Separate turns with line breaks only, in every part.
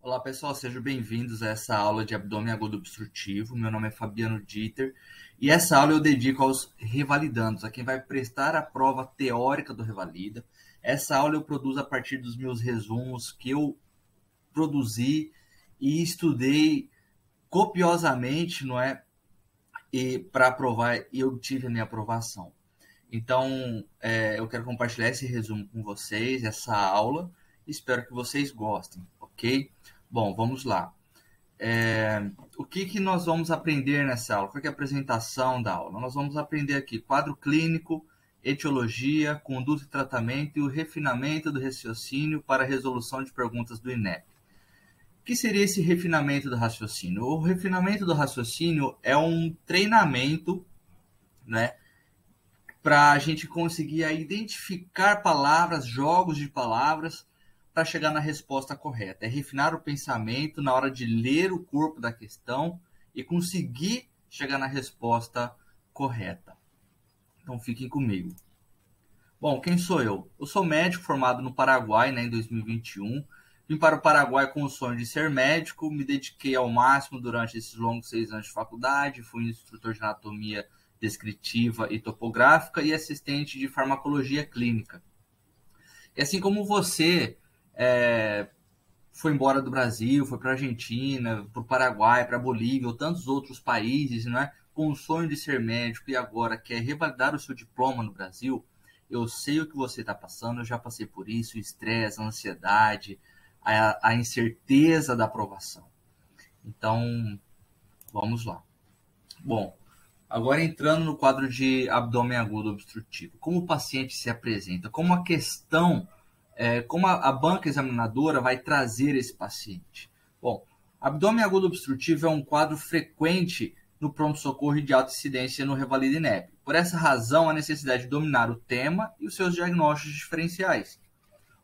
Olá pessoal, sejam bem-vindos a essa aula de abdômen agudo obstrutivo. Meu nome é Fabiano Dieter e essa aula eu dedico aos revalidandos, a quem vai prestar a prova teórica do Revalida. Essa aula eu produzo a partir dos meus resumos que eu produzi e estudei copiosamente, não é? E para aprovar, e eu tive a minha aprovação. Então, eu quero compartilhar esse resumo com vocês, essa aula. Espero que vocês gostem, ok? Bom, vamos lá. O que nós vamos aprender nessa aula? Qual é a apresentação da aula? Nós vamos aprender aqui quadro clínico, etiologia, conduta e tratamento e o refinamento do raciocínio para a resolução de perguntas do INEP. O que seria esse refinamento do raciocínio? O refinamento do raciocínio é um treinamento, né, para a gente conseguir identificar palavras, jogos de palavras, para chegar na resposta correta. É refinar o pensamento na hora de ler o corpo da questão e conseguir chegar na resposta correta. Então fiquem comigo. Bom, quem sou eu? Eu sou médico formado no Paraguai, né, em 2021. Vim para o Paraguai com o sonho de ser médico, me dediquei ao máximo durante esses longos 6 anos de faculdade, fui instrutor de anatomia descritiva e topográfica e assistente de farmacologia clínica. E assim como você foi embora do Brasil, foi para a Argentina, para o Paraguai, para a Bolívia ou tantos outros países, né, com o sonho de ser médico e agora quer revalidar o seu diploma no Brasil, eu sei o que você está passando, eu já passei por isso, o estresse, a ansiedade, a incerteza da aprovação. Então, vamos lá. Bom, agora entrando no quadro de abdômen agudo obstrutivo. Como o paciente se apresenta? Como a questão, como a banca examinadora vai trazer esse paciente? Bom, abdômen agudo obstrutivo é um quadro frequente no pronto-socorro e de alta incidência no Revalida INEP. Por essa razão, a necessidade de dominar o tema e os seus diagnósticos diferenciais.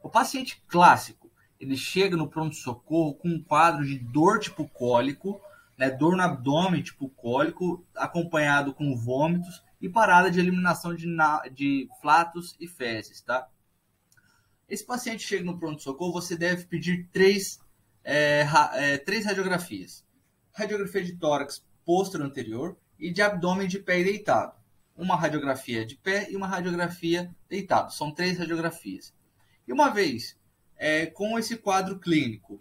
O paciente clássico, ele chega no pronto-socorro com um quadro de dor tipo cólico, né, dor no abdômen tipo cólico, acompanhado com vômitos e parada de eliminação de flatos e fezes, tá? Esse paciente chega no pronto-socorro, você deve pedir três radiografias. Radiografia de tórax posterior anterior e de abdômen de pé e deitado. Uma radiografia de pé e uma radiografia deitado. São 3 radiografias. E uma vez com esse quadro clínico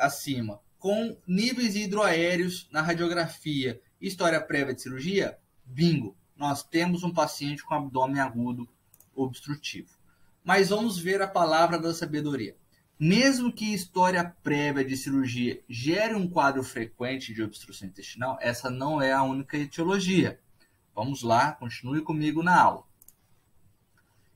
acima, com níveis hidroaéreos na radiografia e história prévia de cirurgia, bingo, nós temos um paciente com abdômen agudo obstrutivo. Mas vamos ver a palavra da sabedoria. Mesmo que história prévia de cirurgia gere um quadro frequente de obstrução intestinal, essa não é a única etiologia. Vamos lá, continue comigo na aula.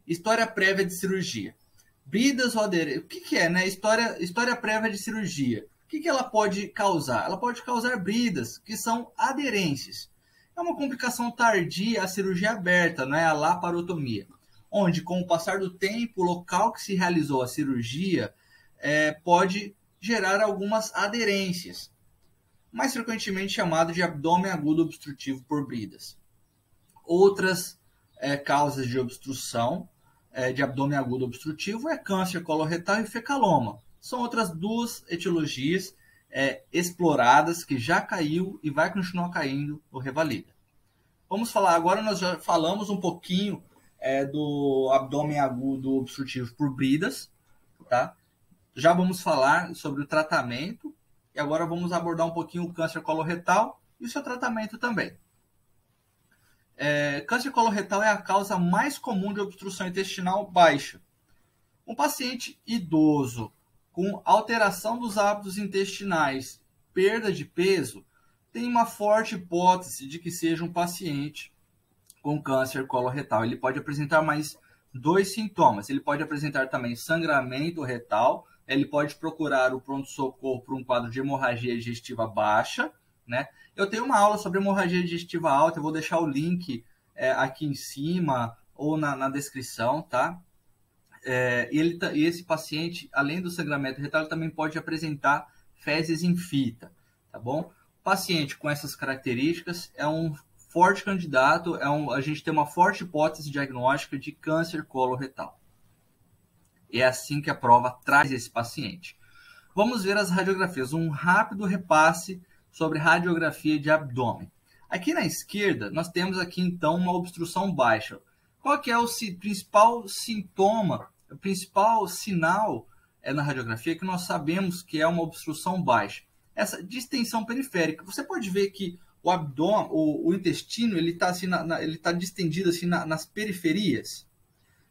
História prévia de cirurgia. Bridas ou aderência. O que é, né? História prévia de cirurgia. O que ela pode causar? Ela pode causar bridas, que são aderências. É uma complicação tardia à cirurgia aberta, não é? A laparotomia, onde, com o passar do tempo, o local que se realizou a cirurgia pode gerar algumas aderências, mais frequentemente chamado de abdômen agudo obstrutivo por bridas. Outras causas de obstrução de abdômen agudo obstrutivo é câncer coloretal e fecaloma. São outras 2 etiologias exploradas que já caiu e vai continuar caindo no Revalida. Vamos falar agora, nós já falamos um pouquinho do abdômen agudo obstrutivo por bridas, tá? Já vamos falar sobre o tratamento e agora vamos abordar um pouquinho o câncer coloretal e o seu tratamento também. Câncer coloretal é a causa mais comum de obstrução intestinal baixa. Um paciente idoso com alteração dos hábitos intestinais, perda de peso, tem uma forte hipótese de que seja um paciente com câncer coloretal. Ele pode apresentar mais 2 sintomas. Ele pode apresentar também sangramento retal, ele pode procurar o pronto-socorro por um quadro de hemorragia digestiva baixa, né? Eu tenho uma aula sobre hemorragia digestiva alta, eu vou deixar o link aqui em cima ou na descrição, tá? E esse paciente, além do sangramento retal, ele também pode apresentar fezes em fita, tá bom? O paciente com essas características é um forte candidato, a gente tem uma forte hipótese diagnóstica de câncer coloretal. É assim que a prova traz esse paciente. Vamos ver as radiografias, um rápido repasse sobre radiografia de abdômen. Aqui na esquerda, nós temos aqui então uma obstrução baixa. Qual que é o principal sintoma, o principal sinal na radiografia que nós sabemos que é uma obstrução baixa? Essa distensão periférica. Você pode ver que o abdômen, o intestino, ele está assim, ele tá distendido assim nas periferias.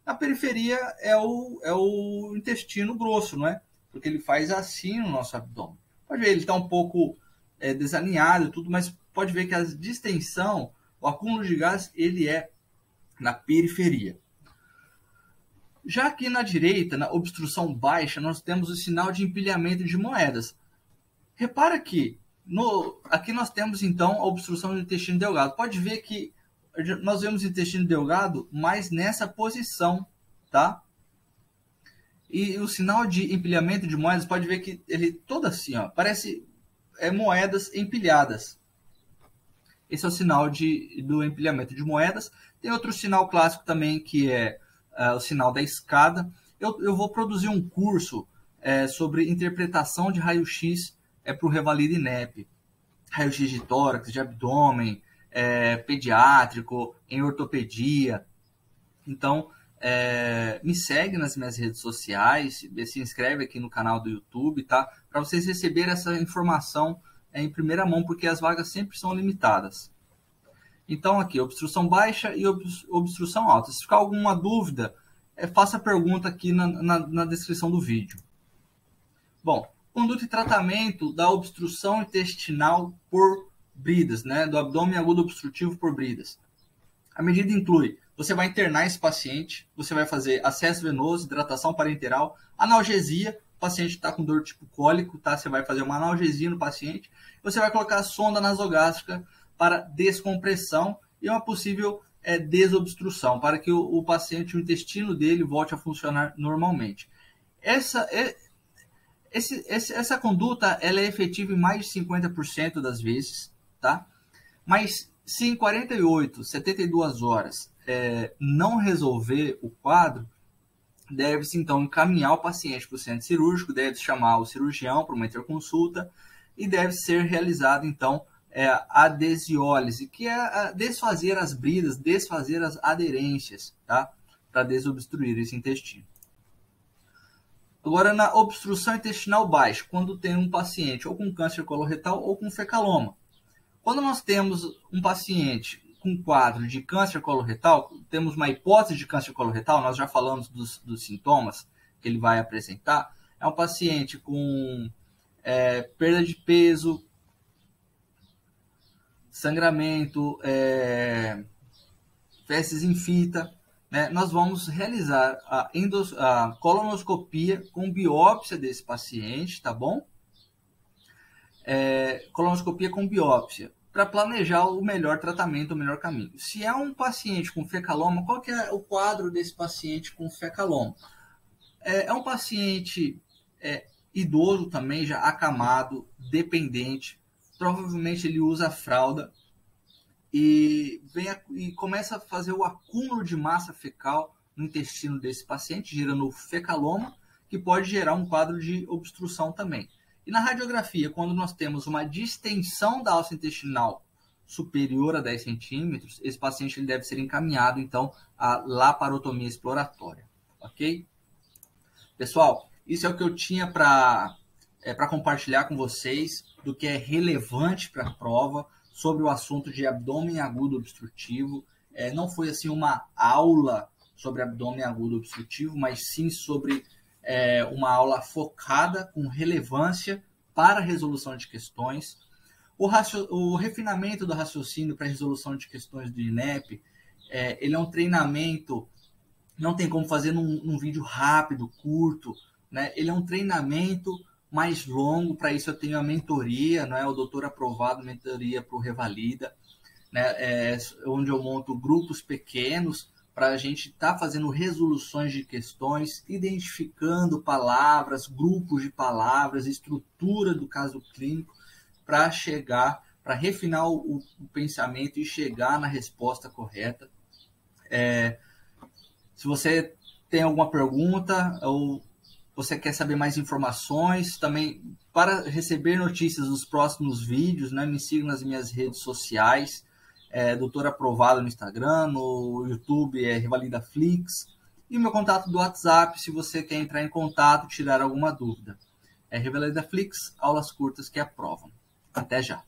A periferia é o intestino grosso, não é? Porque ele faz assim no nosso abdômen. Pode ver, ele está um pouco desalinhado e tudo, mas pode ver que a distensão, o acúmulo de gás, ele é na periferia. Já aqui na direita, na obstrução baixa, nós temos o sinal de empilhamento de moedas. Repara que aqui nós temos então a obstrução do intestino delgado. Pode ver que nós vemos o intestino delgado mais nessa posição, tá? E o sinal de empilhamento de moedas, pode ver que ele todo assim, ó, parece moedas empilhadas. Esse é o sinal do empilhamento de moedas. Tem outro sinal clássico também, que é o sinal da escada. Eu vou produzir um curso sobre interpretação de raio-x para o Revalida INEP. Raio-x de tórax, de abdômen, pediátrico, em ortopedia. Então, me segue nas minhas redes sociais, se inscreve aqui no canal do YouTube, tá? Para vocês receberem essa informação em primeira mão, porque as vagas sempre são limitadas. Então, aqui, obstrução baixa e obstrução alta. Se ficar alguma dúvida, faça a pergunta aqui na descrição do vídeo. Bom, conduta e tratamento da obstrução intestinal por bridas, né? Do abdômen agudo obstrutivo por bridas. A medida inclui, você vai internar esse paciente, você vai fazer acesso venoso, hidratação parenteral, analgesia, o paciente está com dor tipo cólico, tá? Você vai fazer uma analgesia no paciente, você vai colocar a sonda nasogástrica para descompressão e uma possível desobstrução, para que o paciente, o intestino dele, volte a funcionar normalmente. Essa conduta ela é efetiva em mais de 50% das vezes, tá? Mas se em 48, 72 horas não resolver o quadro, deve-se então encaminhar o paciente para o centro cirúrgico, deve-se chamar o cirurgião para uma interconsulta e deve ser realizado então a adesiólise, que é desfazer as bridas, desfazer as aderências, tá? Para desobstruir esse intestino. Agora, na obstrução intestinal baixa, quando tem um paciente ou com câncer coloretal ou com fecaloma. Quando nós temos um paciente com quadro de câncer coloretal, temos uma hipótese de câncer coloretal, nós já falamos dos sintomas que ele vai apresentar, é um paciente com perda de peso, sangramento, fezes em fita, né? Nós vamos realizar a colonoscopia com biópsia desse paciente, tá bom? Colonoscopia com biópsia, para planejar o melhor tratamento, o melhor caminho. Se é um paciente com fecaloma, qual que é o quadro desse paciente com fecaloma? É um paciente idoso também, já acamado, dependente, provavelmente ele usa fralda e começa a fazer o acúmulo de massa fecal no intestino desse paciente, gerando o fecaloma, que pode gerar um quadro de obstrução também. E na radiografia, quando nós temos uma distensão da alça intestinal superior a 10 centímetros, esse paciente ele deve ser encaminhado, então, à laparotomia exploratória. Ok? Pessoal, isso é o que eu tinha para compartilhar com vocês do que é relevante para a prova sobre o assunto de abdômen agudo obstrutivo. Não foi assim uma aula sobre abdômen agudo obstrutivo, mas sim sobre uma aula focada com relevância para a resolução de questões. O refinamento do raciocínio para a resolução de questões do INEP, ele é um treinamento, não tem como fazer num vídeo rápido, curto, né? Ele é um treinamento mais longo. Para isso eu tenho a mentoria, né? O doutor aprovado, mentoria para o Revalida, né? Onde eu monto grupos pequenos para a gente estar fazendo resoluções de questões, identificando palavras, grupos de palavras, estrutura do caso clínico, para refinar o pensamento e chegar na resposta correta. Se você tem alguma pergunta ou você quer saber mais informações, também para receber notícias dos próximos vídeos, né, me siga nas minhas redes sociais, Doutor Aprovado no Instagram, no YouTube é RevalidaFlix, e o meu contato do WhatsApp, se você quer entrar em contato, tirar alguma dúvida. É RevalidaFlix, aulas curtas que aprovam. Até já!